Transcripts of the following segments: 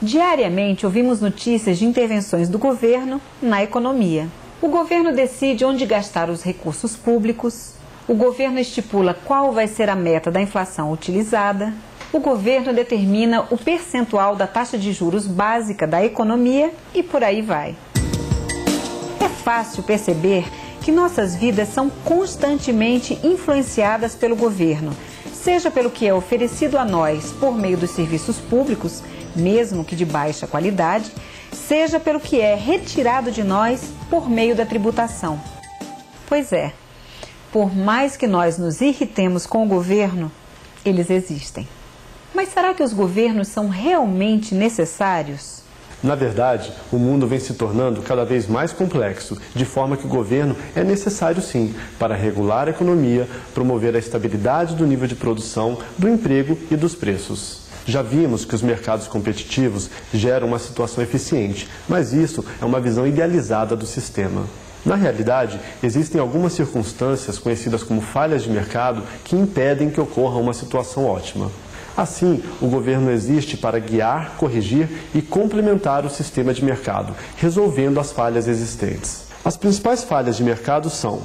Diariamente ouvimos notícias de intervenções do governo na economia. O governo decide onde gastar os recursos públicos, o governo estipula qual vai ser a meta da inflação utilizada, o governo determina o percentual da taxa de juros básica da economia e por aí vai. É fácil perceber que nossas vidas são constantemente influenciadas pelo governo, seja pelo que é oferecido a nós por meio dos serviços públicos, mesmo que de baixa qualidade, seja pelo que é retirado de nós por meio da tributação. Pois é, por mais que nós nos irritemos com o governo, eles existem. Mas será que os governos são realmente necessários? Na verdade, o mundo vem se tornando cada vez mais complexo, de forma que o governo é necessário sim para regular a economia, promover a estabilidade do nível de produção, do emprego e dos preços. Já vimos que os mercados competitivos geram uma situação eficiente, mas isso é uma visão idealizada do sistema. Na realidade, existem algumas circunstâncias conhecidas como falhas de mercado que impedem que ocorra uma situação ótima. Assim, o governo existe para guiar, corrigir e complementar o sistema de mercado, resolvendo as falhas existentes. As principais falhas de mercado são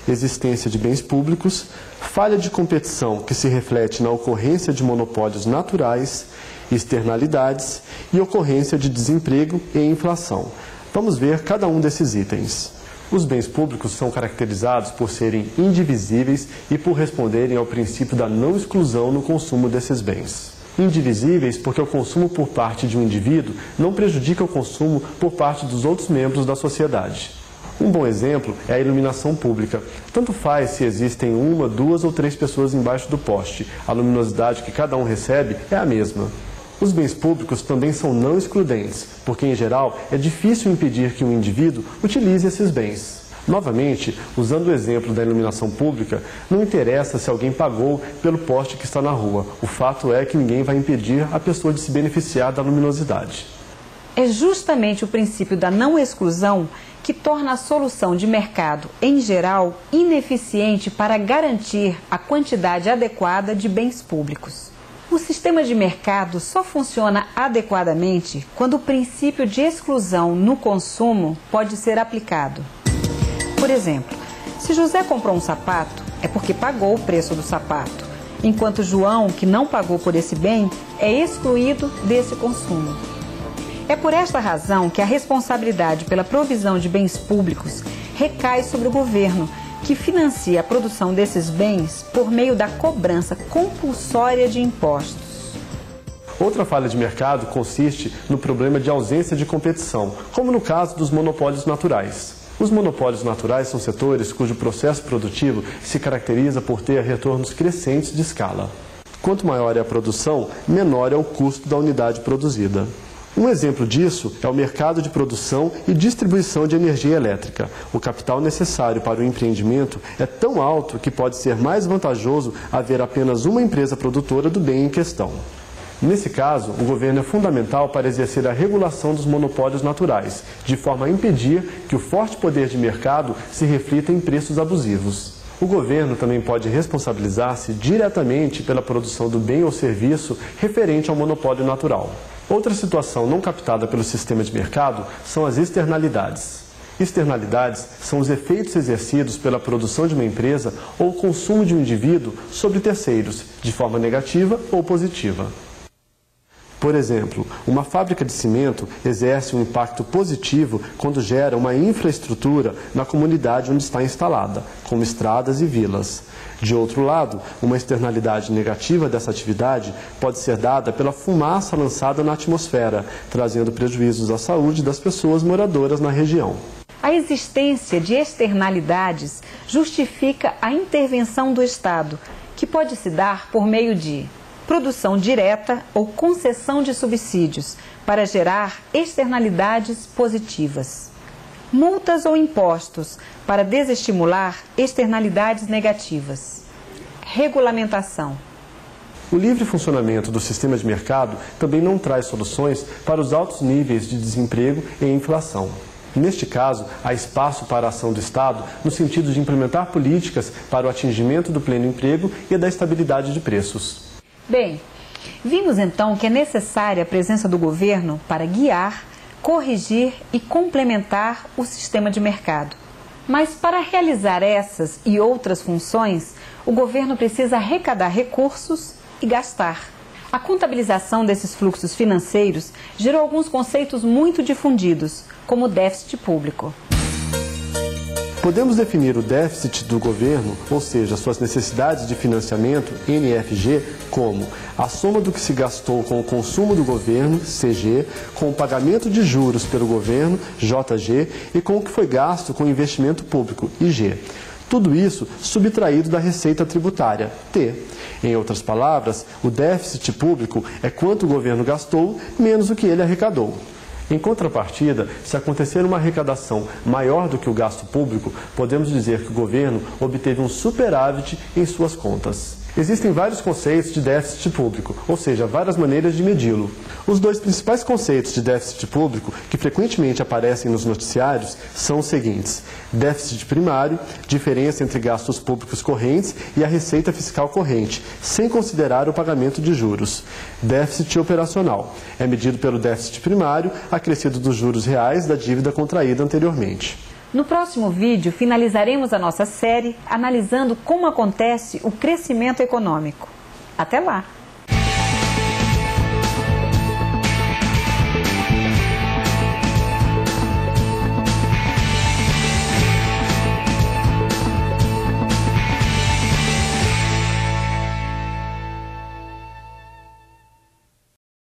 existência de bens públicos, falha de competição que se reflete na ocorrência de monopólios naturais, externalidades e ocorrência de desemprego e inflação. Vamos ver cada um desses itens. Os bens públicos são caracterizados por serem indivisíveis e por responderem ao princípio da não exclusão no consumo desses bens. Indivisíveis porque o consumo por parte de um indivíduo não prejudica o consumo por parte dos outros membros da sociedade. Um bom exemplo é a iluminação pública. Tanto faz se existem uma, duas ou três pessoas embaixo do poste. A luminosidade que cada um recebe é a mesma. Os bens públicos também são não excludentes, porque, em geral, é difícil impedir que um indivíduo utilize esses bens. Novamente, usando o exemplo da iluminação pública, não interessa se alguém pagou pelo poste que está na rua. O fato é que ninguém vai impedir a pessoa de se beneficiar da luminosidade. É justamente o princípio da não exclusão que torna a solução de mercado, em geral, ineficiente para garantir a quantidade adequada de bens públicos. O sistema de mercado só funciona adequadamente quando o princípio de exclusão no consumo pode ser aplicado. Por exemplo, se José comprou um sapato, é porque pagou o preço do sapato, enquanto João, que não pagou por esse bem, é excluído desse consumo. É por esta razão que a responsabilidade pela provisão de bens públicos recai sobre o governo, que financia a produção desses bens por meio da cobrança compulsória de impostos. Outra falha de mercado consiste no problema de ausência de competição, como no caso dos monopólios naturais. Os monopólios naturais são setores cujo processo produtivo se caracteriza por ter retornos crescentes de escala. Quanto maior é a produção, menor é o custo da unidade produzida. Um exemplo disso é o mercado de produção e distribuição de energia elétrica. O capital necessário para o empreendimento é tão alto que pode ser mais vantajoso haver apenas uma empresa produtora do bem em questão. Nesse caso, o governo é fundamental para exercer a regulação dos monopólios naturais, de forma a impedir que o forte poder de mercado se reflita em preços abusivos. O governo também pode responsabilizar-se diretamente pela produção do bem ou serviço referente ao monopólio natural. Outra situação não captada pelo sistema de mercado são as externalidades. Externalidades são os efeitos exercidos pela produção de uma empresa ou o consumo de um indivíduo sobre terceiros, de forma negativa ou positiva. Por exemplo, uma fábrica de cimento exerce um impacto positivo quando gera uma infraestrutura na comunidade onde está instalada, como estradas e vilas. De outro lado, uma externalidade negativa dessa atividade pode ser dada pela fumaça lançada na atmosfera, trazendo prejuízos à saúde das pessoas moradoras na região. A existência de externalidades justifica a intervenção do Estado, que pode se dar por meio de produção direta ou concessão de subsídios para gerar externalidades positivas. Multas ou impostos para desestimular externalidades negativas. Regulamentação. O livre funcionamento do sistema de mercado também não traz soluções para os altos níveis de desemprego e inflação. Neste caso, há espaço para a ação do Estado no sentido de implementar políticas para o atingimento do pleno emprego e da estabilidade de preços. Bem, Vimos então que é necessária a presença do governo para guiar, corrigir e complementar o sistema de mercado. Mas para realizar essas e outras funções, o governo precisa arrecadar recursos e gastar. A contabilização desses fluxos financeiros gerou alguns conceitos muito difundidos, como o déficit público. Podemos definir o déficit do governo, ou seja, suas necessidades de financiamento, NFG, como a soma do que se gastou com o consumo do governo, CG, com o pagamento de juros pelo governo, JG, e com o que foi gasto com investimento público, IG. Tudo isso subtraído da receita tributária, T. Em outras palavras, o déficit público é quanto o governo gastou menos o que ele arrecadou. Em contrapartida, se acontecer uma arrecadação maior do que o gasto público, podemos dizer que o governo obteve um superávit em suas contas. Existem vários conceitos de déficit público, ou seja, várias maneiras de medi-lo. Os dois principais conceitos de déficit público que frequentemente aparecem nos noticiários são os seguintes: déficit primário, diferença entre gastos públicos correntes e a receita fiscal corrente, sem considerar o pagamento de juros. Déficit operacional, é medido pelo déficit primário, acrescido dos juros reais da dívida contraída anteriormente. No próximo vídeo, finalizaremos a nossa série analisando como acontece o crescimento econômico. Até lá!